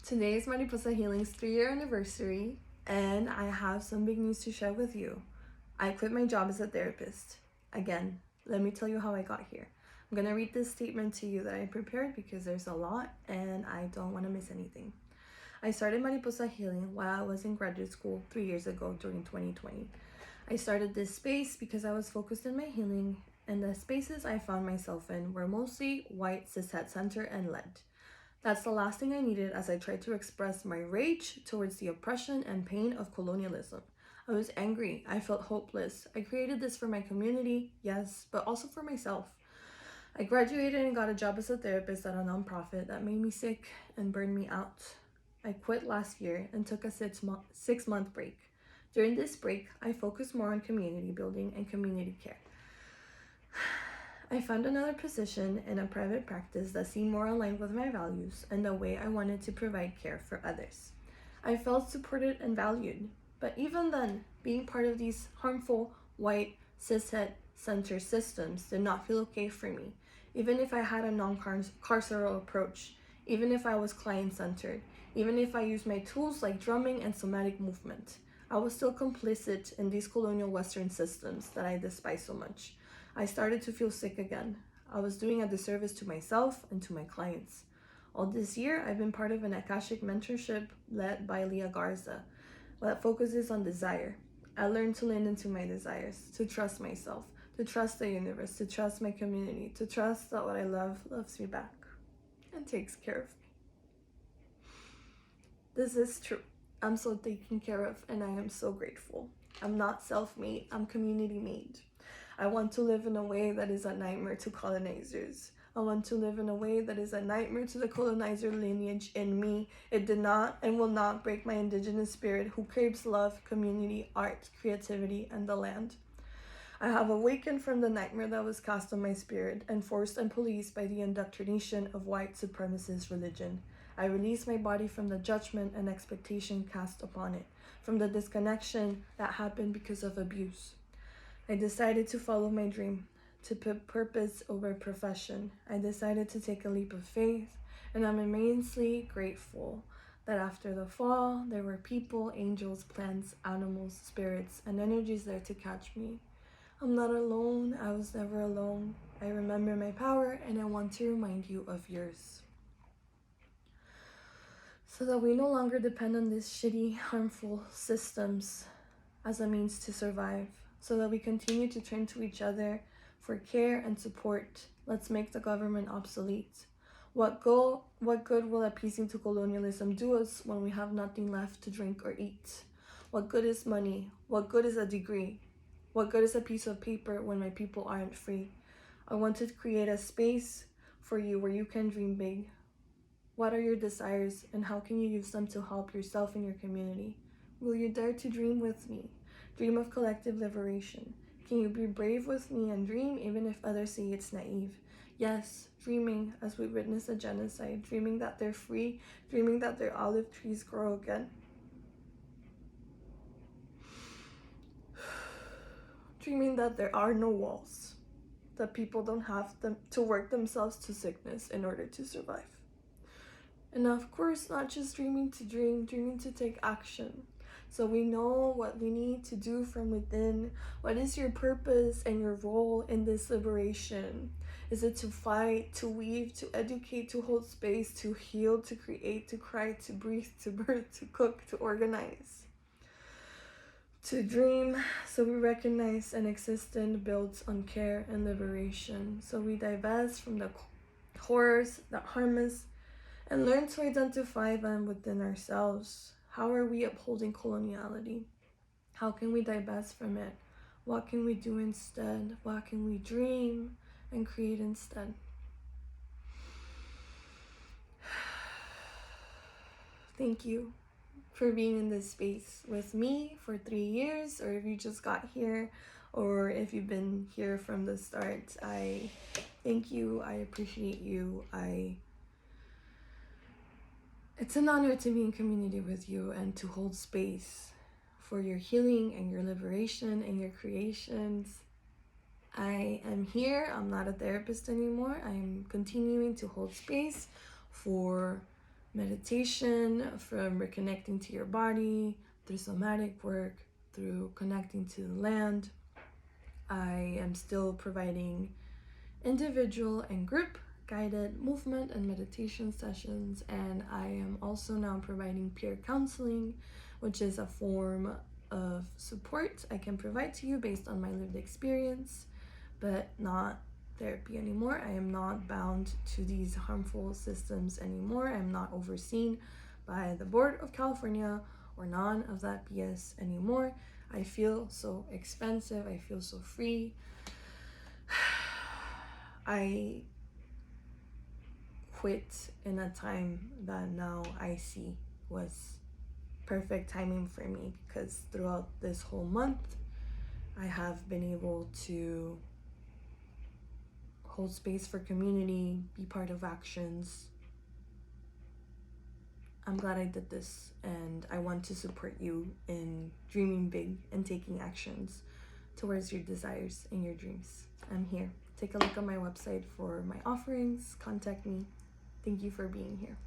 Today is Mariposx Healing's 3-year anniversary, and I have some big news to share with you. I quit my job as a therapist. Again, let me tell you how I got here. I'm gonna read this statement to you that I prepared because there's a lot and I don't want to miss anything. I started Mariposx Healing while I was in graduate school 3 years ago during 2020. I started this space because I was focused in my healing, and the spaces I found myself in were mostly white, cishet-centered, and led. That's the last thing I needed as I tried to express my rage towards the oppression and pain of colonialism. I was angry. I felt hopeless. I created this for my community, yes, but also for myself. I graduated and got a job as a therapist at a nonprofit that made me sick and burned me out. I quit last year and took a 6-month break. During this break, I focused more on community building and community care. I found another position in a private practice that seemed more aligned with my values and the way I wanted to provide care for others. I felt supported and valued, but even then, being part of these harmful, white, cishet-centered systems did not feel okay for me, even if I had a non-carceral approach, even if I was client-centered, even if I used my tools like drumming and somatic movement. I was still complicit in these colonial Western systems that I despise so much. I started to feel sick again. I was doing a disservice to myself and to my clients. All this year, I've been part of an Akashic mentorship led by Leah Garza that focuses on desire. I learned to lean into my desires, to trust myself, to trust the universe, to trust my community, to trust that what I love loves me back and takes care of me. This is true. I'm so taken care of and I am so grateful. I'm not self-made, I'm community-made. I want to live in a way that is a nightmare to colonizers. I want to live in a way that is a nightmare to the colonizer lineage in me. It did not and will not break my indigenous spirit who craves love, community, art, creativity, and the land. I have awakened from the nightmare that was cast on my spirit and forced and policed by the indoctrination of white supremacist religion. I release my body from the judgment and expectation cast upon it, from the disconnection that happened because of abuse. I decided to follow my dream, to put purpose over profession. I decided to take a leap of faith, and I'm immensely grateful that after the fall, there were people, angels, plants, animals, spirits, and energies there to catch me. I'm not alone. I was never alone. I remember my power, and I want to remind you of yours. So that we no longer depend on these shitty, harmful systems as a means to survive. So that we continue to turn to each other for care and support. Let's make the government obsolete. What good will appeasing to colonialism do us when we have nothing left to drink or eat? What good is money? What good is a degree? What good is a piece of paper when my people aren't free? I want to create a space for you where you can dream big. What are your desires and how can you use them to help yourself and your community? Will you dare to dream with me? Dream of collective liberation. Can you be brave with me and dream even if others say it's naive? Yes, dreaming as we witness a genocide, dreaming that they're free, dreaming that their olive trees grow again. Dreaming that there are no walls, that people don't have to work themselves to sickness in order to survive. And of course, not just dreaming to dream, dreaming to take action. So we know what we need to do from within. What is your purpose and your role in this liberation? Is it to fight, to weave, to educate, to hold space, to heal, to create, to cry, to breathe, to birth, to cook, to organize? To dream, so we recognize an existence built on care and liberation. So we divest from the horrors that harm us and learn to identify them within ourselves. How are we upholding coloniality? How can we divest from it? What can we do instead? What can we dream and create instead? Thank you for being in this space with me for 3 years, or if you just got here, or if you've been here from the start. I thank you. I appreciate you. It's an honor to be in community with you and to hold space for your healing and your liberation and your creations. I am here. I'm not a therapist anymore. I'm continuing to hold space for meditation, from reconnecting to your body, through somatic work, through connecting to the land. I am still providing individual and group guided movement and meditation sessions, and I am also now providing peer counseling, which is a form of support I can provide to you based on my lived experience, but not therapy anymore. I am not bound to these harmful systems anymore. I am not overseen by the Board of California or none of that BS anymore. I feel so expansive. I feel so free. I quit in a time that now I see was perfect timing for me, because throughout this whole month I have been able to hold space for community, be part of actions. I'm glad I did this, and I want to support you in dreaming big and taking actions towards your desires and your dreams. I'm here. Take a look on my website for my offerings. Contact me. Thank you for being here.